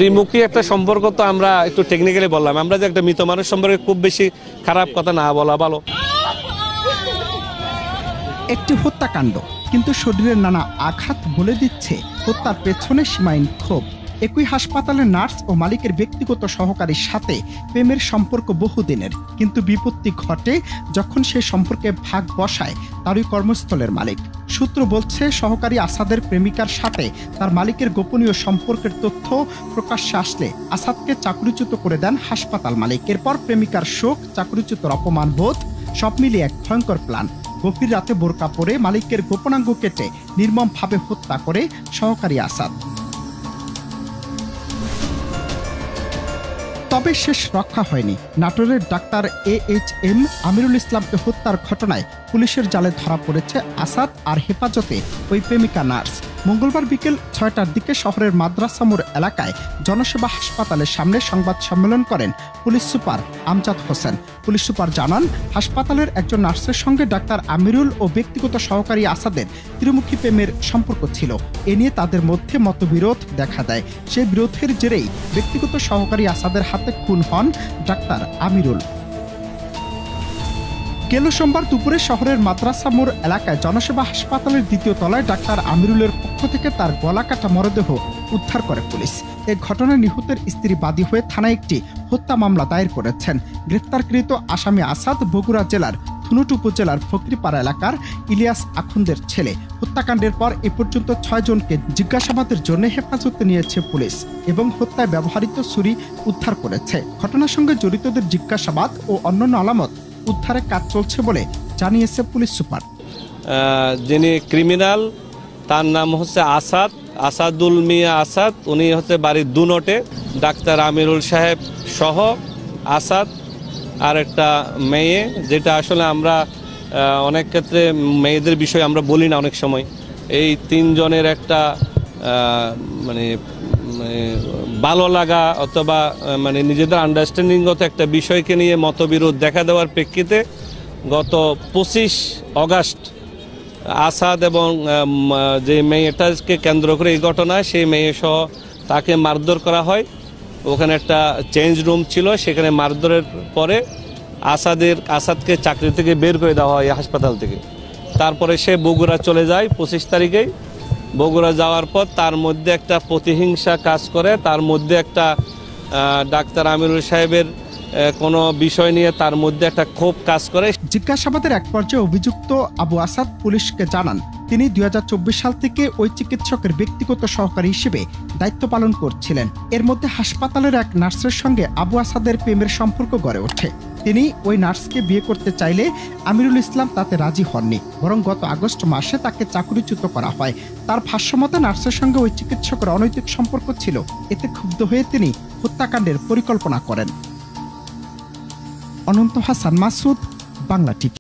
ত্রিমুখী একটা সম্পর্ক তো আমরা একটু টেকনিক্যালি বললাম, আমরা যে একটা মৃত মানুষ সম্পর্কে খুব বেশি খারাপ কথা না বলা ভালো। একটি হত্যাকাণ্ড, কিন্তু শরীরের নানা আঘাত বলে দিচ্ছে হত্যার পেছনে সীমাহীন ক্ষোভ। একই হাসপাতালের নার্স ও মালিকের ব্যক্তিগত সহকারীর সাথে প্রেমের সম্পর্ক বহুদিনের, কিন্তু বিপত্তি ঘটে যখন সেই সম্পর্কে ভাগ বসায় তারই কর্মস্থলের মালিক। সূত্র বলছে, সহকারী আসাদের প্রেমিকার সাথে তার মালিকের গোপনীয় সম্পর্কের তথ্য প্রকাশ্যে আসলে আসাদকে চাকরিচ্যুত করে দেন হাসপাতাল মালিক। এরপর প্রেমিকার শোক, চাকরিচ্যুতর অপমান বোধ, সব মিলিয়ে এক ভয়ঙ্কর প্ল্যান। গভীর রাতে বোরকা পরে মালিকের গোপনাঙ্গ কেটে নির্মমভাবে হত্যা করে সহকারী আসাদ। তবে শেষ রক্ষা হয়নি। নাটোরের ডাক্তার AHM আমিরুল ইসলামকে হত্যার ঘটনায় পুলিশের জালে ধরা পড়েছে আসাদ আর হেফাজতে ওই প্রেমিকা নার্স। মঙ্গলবার বিকেল 6টার দিকে শহরের মাদ্রাসা মোড় এলাকায় জনসেবা হাসপাতালের সামনে সংবাদ সম্মেলন করেন police super Amjad Hossain. Police super জানান, হাসপাতালের একজন নার্সের সঙ্গে ডাক্তার আমিরুল ও ব্যক্তিগত সহকারী আসাদের ত্রিমুখী প্রেমের সম্পর্ক ছিল। এ নিয়ে তাদের মধ্যে মতবিরোধ দেখা দেয়। সেই বিরোধের জেরেই ব্যক্তিগত সহকারী আসাদের হাতে খুন হন ডাক্তার আমিরুল। গেল সোমবার দুপুরে শহরের মাদ্রাসা মোড় এলাকায় জনসেবা হাসপাতালের দ্বিতীয় তলায় ডাক্তার আমিরুলের পক্ষ থেকে তার গলা কাটা মরদেহ উদ্ধার করে পুলিশ। এ ঘটনায় নিহতের স্ত্রী বাদী হয়ে থানায় একটি হত্যা মামলা দায়ের করেছেন। গ্রেফতারকৃত আসামি আসাদ বগুড়া জেলার ধুনট উপজেলার ফকরিপাড়া এলাকার ইলিয়াস আখুন্দের ছেলে। হত্যাকাণ্ডের পর এ পর্যন্ত 6 জনকে জিজ্ঞাসাবাদের জন্য হেফাজতে নিয়েছে পুলিশ এবং হত্যায় ব্যবহৃত ছুরি উদ্ধার করেছে। ঘটনার সঙ্গে জড়িতদের জিজ্ঞাসাবাদ ও অন্যান্য আলামত উদ্ধারের কাজ চলছে বলে জানিয়েছে পুলিশ সুপার। যিনি ক্রিমিনাল তার নাম হচ্ছে আসাদুল মিয়া আসাদ। উনি হচ্ছে বাড়ির দুনটে। ডাক্তার আমিরুল সাহেব সহ আসাদ আর একটা মেয়ে, যেটা আসলে আমরা অনেক ক্ষেত্রে মেয়েদের বিষয়ে আমরা বলি না অনেক সময়। এই 3 জনের একটা মানে ভালো লাগা অথবা মানে নিজেদের আন্ডারস্ট্যান্ডিংগত একটা বিষয়কে নিয়ে মতবিরোধ দেখা দেওয়ার প্রেক্ষিতে গত 25 অগাস্ট আসাদ এবং যে মেয়েটাকে কেন্দ্র করে এই ঘটনায়, সেই মেয়ে সহ তাকে মারধর করা হয়। ওখানে একটা চেঞ্জ রুম ছিল, সেখানে মারধরের পরে আসাদকে চাকরি থেকে বের করে দেওয়া হয় হাসপাতাল থেকে। তারপরে সে বগুড়া চলে যায় 25 তারিখেই। বগুড়া যাওয়ার পর তার মধ্যে একটা প্রতিহিংসা কাজ করে, তার মধ্যে একটা ডাক্তার আমিরুল সাহেবের কোনো বিষয় নিয়ে তার মধ্যে একটা ক্ষোভ কাজ করে। জিজ্ঞাসাবাদের এক পর্যায়ে অভিযুক্ত আবু আসাদ পুলিশকে জানান, তিনি 2024 সাল থেকে ওই চিকিৎসকের ব্যক্তিগত সহকারী হিসেবে দায়িত্ব পালন করছিলেন। এর মধ্যে হাসপাতালের এক নার্সের সঙ্গে আবু আসাদের প্রেমের সম্পর্ক গড়ে ওঠে। তিনি ওই নার্সকে বিয়ে করতে চাইলে আমিরুল ইসলাম তাতে রাজি হননি, বরং গত আগস্ট মাসে তাকে চাকরিচ্যুত করা হয়। তার ভাষ্যমতে নার্সের সঙ্গে ওই চিকিৎসকের অনৈতিক সম্পর্ক ছিল। এতে ক্ষুব্ধ হয়ে তিনি হত্যাকাণ্ডের পরিকল্পনা করেন। অনন্ত হাসান মাসুদ, বাংলা টিভি।